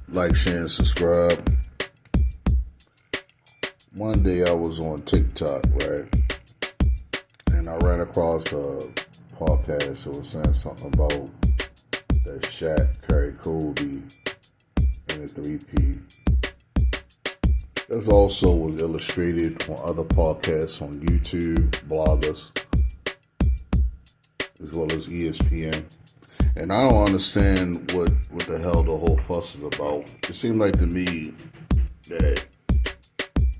Like, share, and subscribe. One day I was on TikTok, right? And I ran across a podcast that was saying something about that Shaq carried Kobe in a three-peat. This also was illustrated on other podcasts on YouTube, bloggers, as well as ESPN. And I don't understand what the hell the whole fuss is about. It seemed like to me that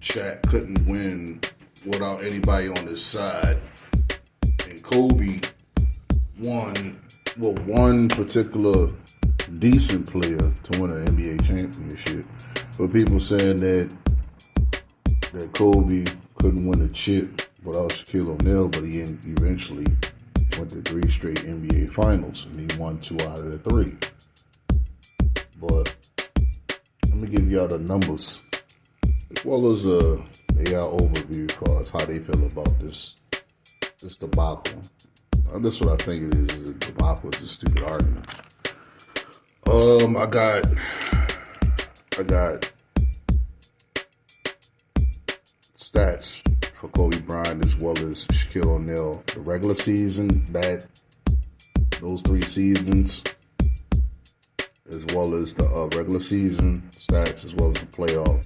Shaq couldn't win without anybody on his side. And Kobe won with one particular decent player to win an NBA championship. But people saying that Kobe couldn't win a chip without Shaquille O'Neal, but he eventually went to 3 straight NBA finals, and he won 2 out of the 3. But let me give y'all the numbers, as well as a overview for us how they feel about this debacle. This is what I think it is. A debacle. It's a stupid argument. I got stats for Kobe Bryant as well as Shaquille O'Neal. The regular season, those 3 seasons, as well as the regular season stats, as well as the playoff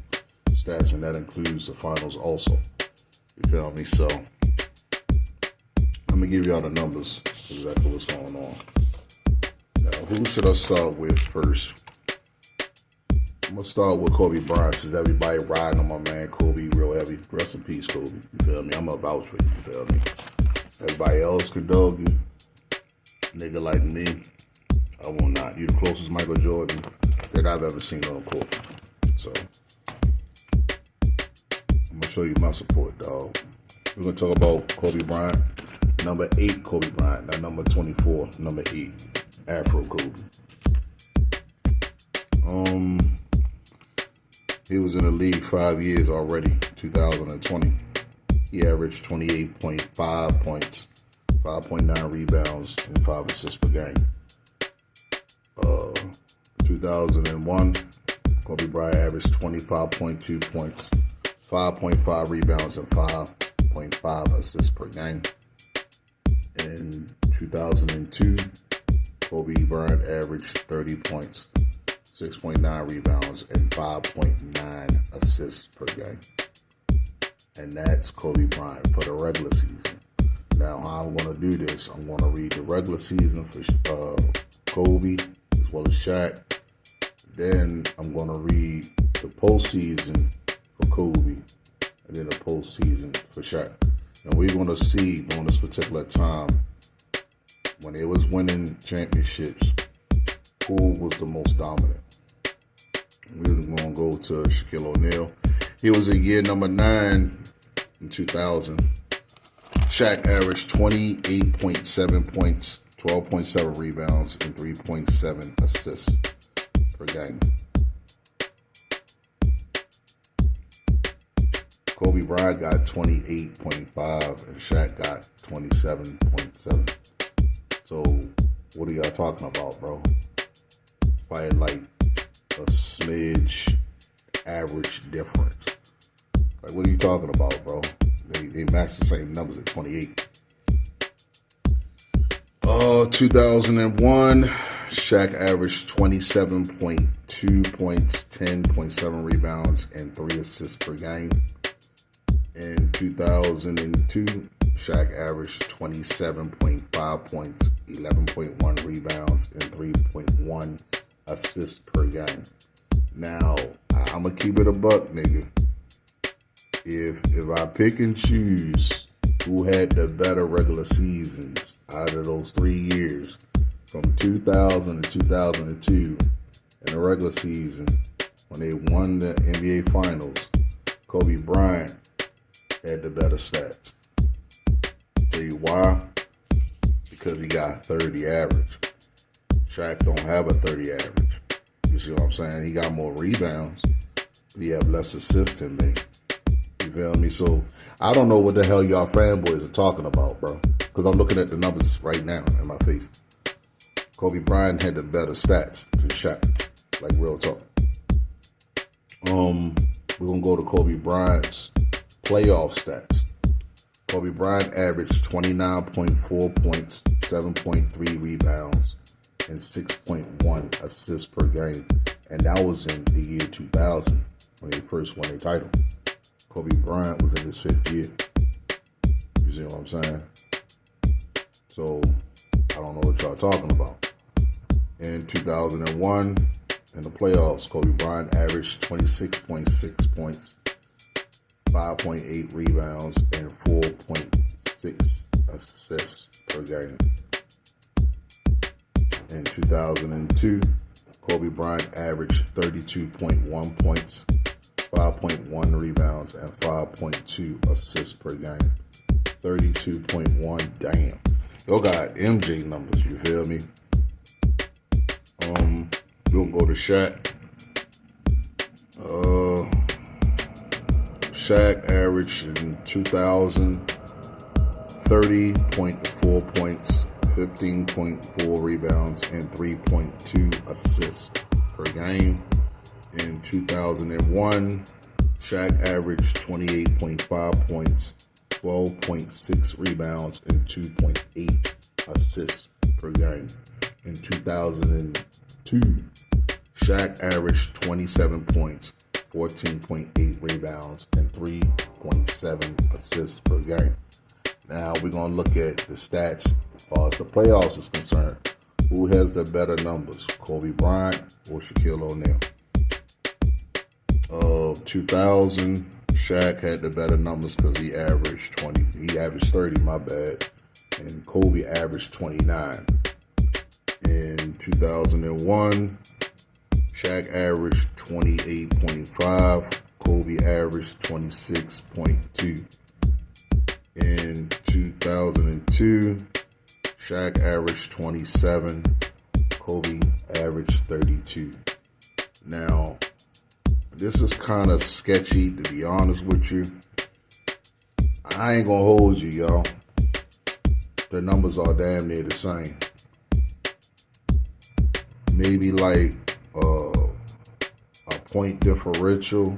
stats, and that includes the finals also. You feel me? So I'm gonna give y'all the numbers, exactly what's going on. Now, who should I start with first? I'm gonna start with Kobe Bryant, since everybody riding on my man Kobe real heavy. Rest in peace, Kobe. You feel me? I'm gonna vouch for you. You feel me? Everybody else could dog you. Nigga like me, I will not. You the closest Michael Jordan that I've ever seen on the court. So I'm gonna show you my support, dog. We're gonna talk about Kobe Bryant. Number 8, Kobe Bryant. Not number 24, number 8, Afro Kobe. He was in the league 5 years already, 2020. He averaged 28.5 points, 5.9 rebounds, and 5 assists per game. 2001, Kobe Bryant averaged 25.2 points, 5.5 rebounds, and 5.5 assists per game. In 2002, Kobe Bryant averaged 30 points, 6.9 rebounds, and 5.9 assists per game. And that's Kobe Bryant for the regular season. Now, how I'm going to do this, I'm going to read the regular season for Kobe as well as Shaq. Then I'm going to read the postseason for Kobe, and then the postseason for Shaq. And we're going to see during this particular time, when they was winning championships, who was the most dominant. We're going to go to Shaquille O'Neal. He was in year number 9 in 2000. Shaq averaged 28.7 points, 12.7 rebounds, and 3.7 assists per game. Kobe Bryant got 28.5 and Shaq got 27.7. So what are y'all talking about, bro? Probably like a smidge average difference. Like, what are you talking about, bro? They match the same numbers at 28. 2001, Shaq averaged 27.2 points, 10.7 rebounds, and 3 assists per game. In 2002, Shaq averaged 27.5 points, 11.1 rebounds, and 3.1 assists per game. Now, I'm going to keep it a buck, nigga. If I pick and choose who had the better regular seasons out of those 3 years, from 2000 to 2002, in the regular season, when they won the NBA Finals, Kobe Bryant had the better stats. Tell you why? Because he got 30 average. Shaq don't have a 30 average. You see what I'm saying? He got more rebounds, but he have less assists than me. You feel me? So I don't know what the hell y'all fanboys are talking about, bro. Because I'm looking at the numbers right now in my face. Kobe Bryant had the better stats than Shaq. Like, real talk. We're going to go to Kobe Bryant's playoff stats. Kobe Bryant averaged 29.4 points, 7.3 rebounds, and 6.1 assists per game. And that was in the year 2000 when they first won a title. Kobe Bryant was in his 5th year. You see what I'm saying? So, I don't know what y'all talking about. In 2001, in the playoffs, Kobe Bryant averaged 26.6 points, 5.8 rebounds, and 4.6 assists per game. In 2002, Kobe Bryant averaged 32.1 points, 5.1 rebounds, and 5.2 assists per game. 32.1, damn. Y'all got MJ numbers, you feel me? We're gonna go to Shaq. Shaq averaged in 2000 30.4 points, 15.4 rebounds, and 3.2 assists per game. In 2001, Shaq averaged 28.5 points, 12.6 rebounds, and 2.8 assists per game. In 2002, Shaq averaged 27 points, 14.8 rebounds, and 3.7 assists per game. Now we're going to look at the stats as far as the playoffs is concerned. Who has the better numbers, Kobe Bryant or Shaquille O'Neal? 2000, Shaq had the better numbers because he averaged 30, my bad. And Kobe averaged 29. In 2001, Shaq averaged 28.5. Kobe averaged 26.2. In 2002, Shaq averaged 27. Kobe averaged 32. Now, this is kind of sketchy, to be honest with you. I ain't gonna hold you, y'all. The numbers are damn near the same. Maybe like a point differential,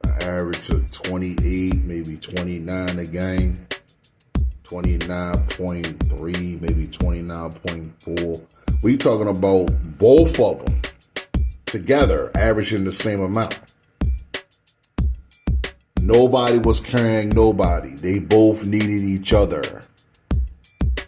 an average of 28, maybe 29 a game, 29.3, maybe 29.4. We talking about both of them together averaging the same amount. Nobody was carrying nobody. They both needed each other.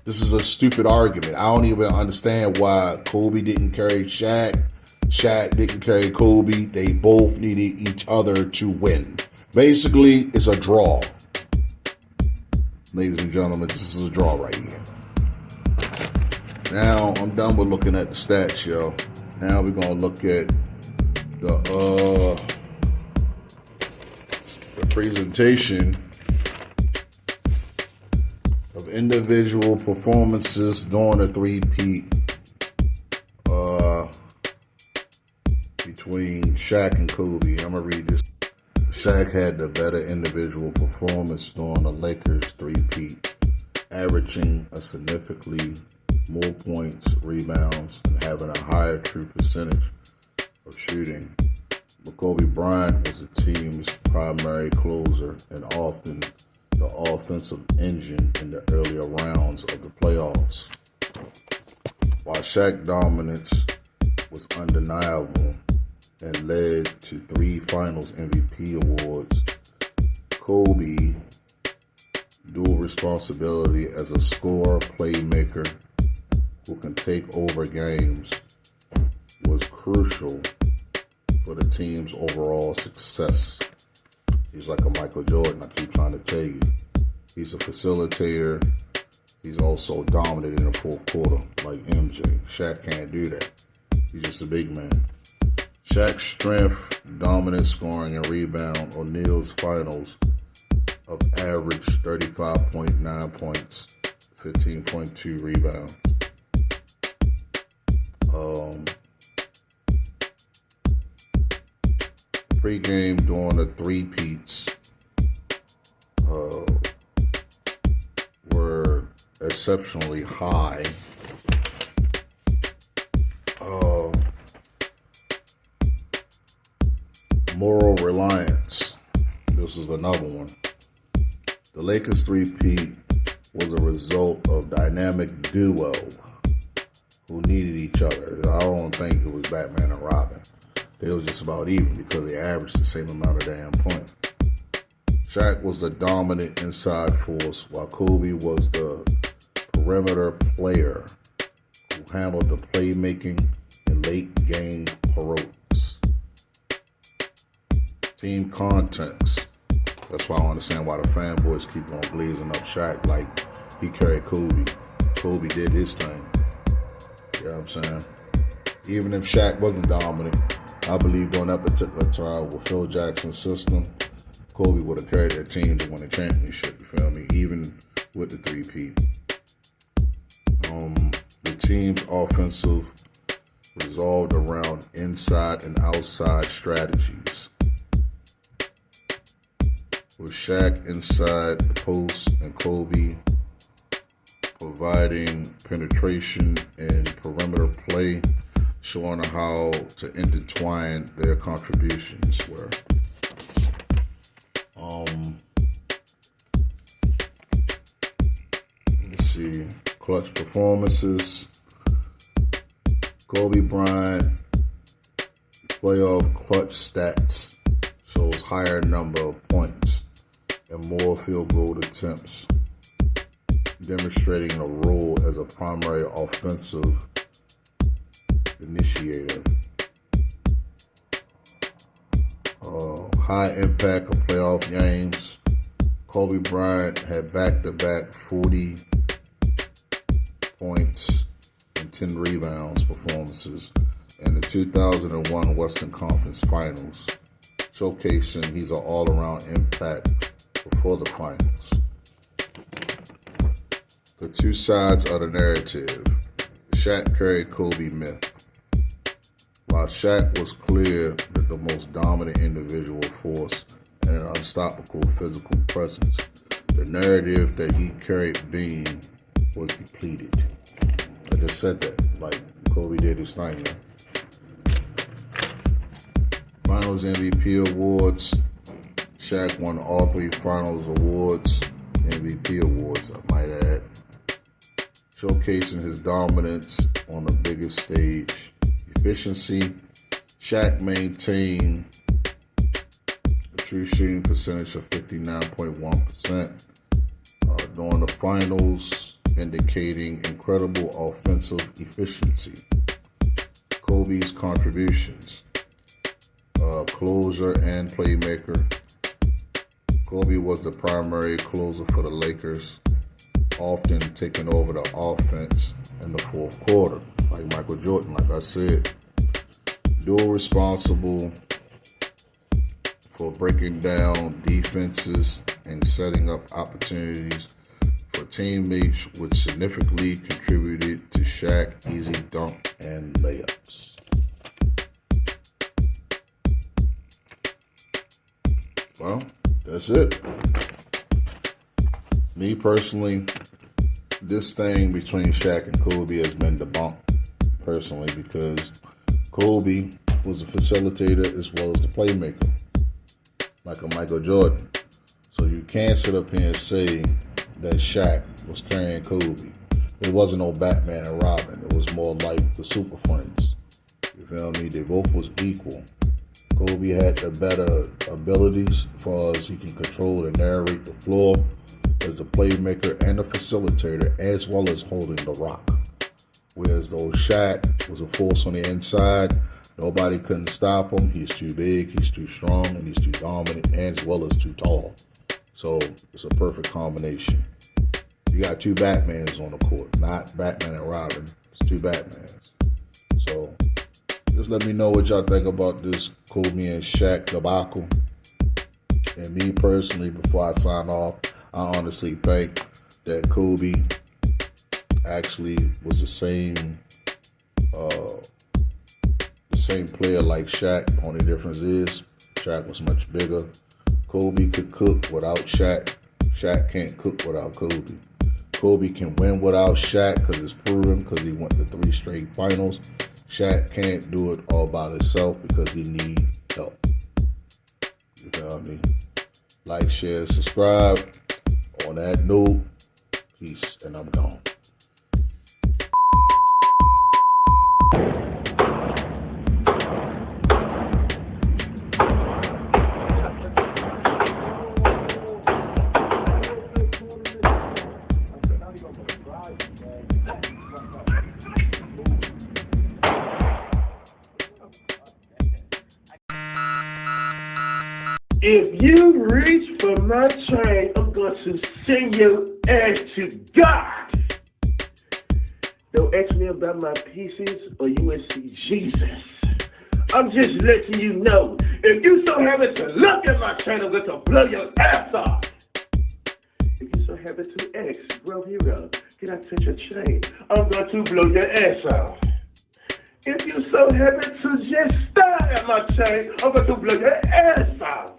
This is a stupid argument. I don't even understand why Kobe didn't carry Shaq. Shaq didn't carry Kobe. They both needed each other to win. Basically, it's a draw. Ladies and gentlemen, this is a draw right here. Now, I'm done with looking at the stats, yo. Now we're going to look at the presentation of individual performances during the three-peat between Shaq and Kobe. I'm going to read this. Shaq had the better individual performance during the Lakers three-peat, averaging a significantly more points, rebounds, and having a higher true percentage of shooting. But Kobe Bryant was the team's primary closer and often the offensive engine in the earlier rounds of the playoffs. While Shaq's dominance was undeniable and led to 3 Finals MVP awards, Kobe, dual responsibility as a scorer, playmaker who can take over games, was crucial for the team's overall success. He's like a Michael Jordan, I keep trying to tell you. He's a facilitator. He's also dominant in the fourth quarter, like MJ. Shaq can't do that. He's just a big man. Shaq's strength, dominant scoring, and rebound. O'Neal's finals of average 35.9 points, 15.2 rebounds. Pre-game during the three-peats were exceptionally high. Moral reliance. This is another one. The Lakers three-peat was a result of dynamic duo who needed each other. I don't think it was Batman and Robin. They was just about even because they averaged the same amount of damn points. Shaq was the dominant inside force, while Kobe was the perimeter player who handled the playmaking and late game heroics. Team context. That's why I understand why the fanboys keep on glazing up Shaq like he carried Kobe. Kobe did his thing. You know what I'm saying? Even if Shaq wasn't dominant, I believe during that particular time with Phil Jackson's system, Kobe would have carried that team to win a championship, you feel me? Even with the three-peat. The team's offensive resolved around inside and outside strategies. With Shaq inside the post and Kobe providing penetration and perimeter play, showing how to intertwine their contributions were. Let's see, clutch performances. Kobe Bryant playoff clutch stats shows higher number of points and more field goal attempts, demonstrating a role as a primary offensive initiator. High impact of playoff games. Kobe Bryant had back-to-back 40 points and 10 rebounds performances in the 2001 Western Conference Finals, showcasing he's an all-around impact before the finals. The two sides of the narrative. Shaq carried Kobe myth. While Shaq was clear that the most dominant individual force and an unstoppable physical presence, the narrative that he carried being was depleted. I just said that, like Kobe did his thing, man. Finals MVP awards. Shaq won all three Finals awards, MVP awards, I might add, showcasing his dominance on the biggest stage. Efficiency. Shaq maintained a true shooting percentage of 59.1% during the finals, indicating incredible offensive efficiency. Kobe's contributions. Closer and playmaker. Kobe was the primary closer for the Lakers, often taking over the offense in the fourth quarter, like Michael Jordan, like I said. Dual responsible for breaking down defenses and setting up opportunities for teammates, which significantly contributed to Shaq's easy dunk and layups. Well, that's it. Me personally, this thing between Shaq and Kobe has been debunked, personally, because Kobe was a facilitator as well as the playmaker, like a Michael Jordan. So you can't sit up here and say that Shaq was carrying Kobe. It wasn't no Batman and Robin. It was more like the Super Friends. You feel me? They both was equal. Kobe had the better abilities as far as he can control and narrate the floor as the playmaker and the facilitator, as well as holding the rock. Whereas though Shaq was a force on the inside, nobody couldn't stop him. He's too big, he's too strong, and he's too dominant, and as well as too tall. So it's a perfect combination. You got two Batmans on the court, not Batman and Robin. It's two Batmans. So just let me know what y'all think about this Kobe and Shaq debacle. And me personally, before I sign off, I honestly think that Kobe actually was the same player like Shaq. The only difference is Shaq was much bigger. Kobe could cook without Shaq. Shaq can't cook without Kobe. Kobe can win without Shaq because it's proven, because he went to 3 straight finals. Shaq can't do it all by himself because he needs help. know what I mean? Like, share, subscribe. On that note, peace, and I'm gone. If you reach for my chain, I'm going to send your ass to God. Don't ask me about my pieces or USC Jesus. I'm just letting you know, if you so happen to look at my chain, I'm going to blow your ass off. If you so happen to ask, bro, hero, can I touch your chain? I'm going to blow your ass off. If you so happen to just stare at my chain, I'm going to blow your ass off.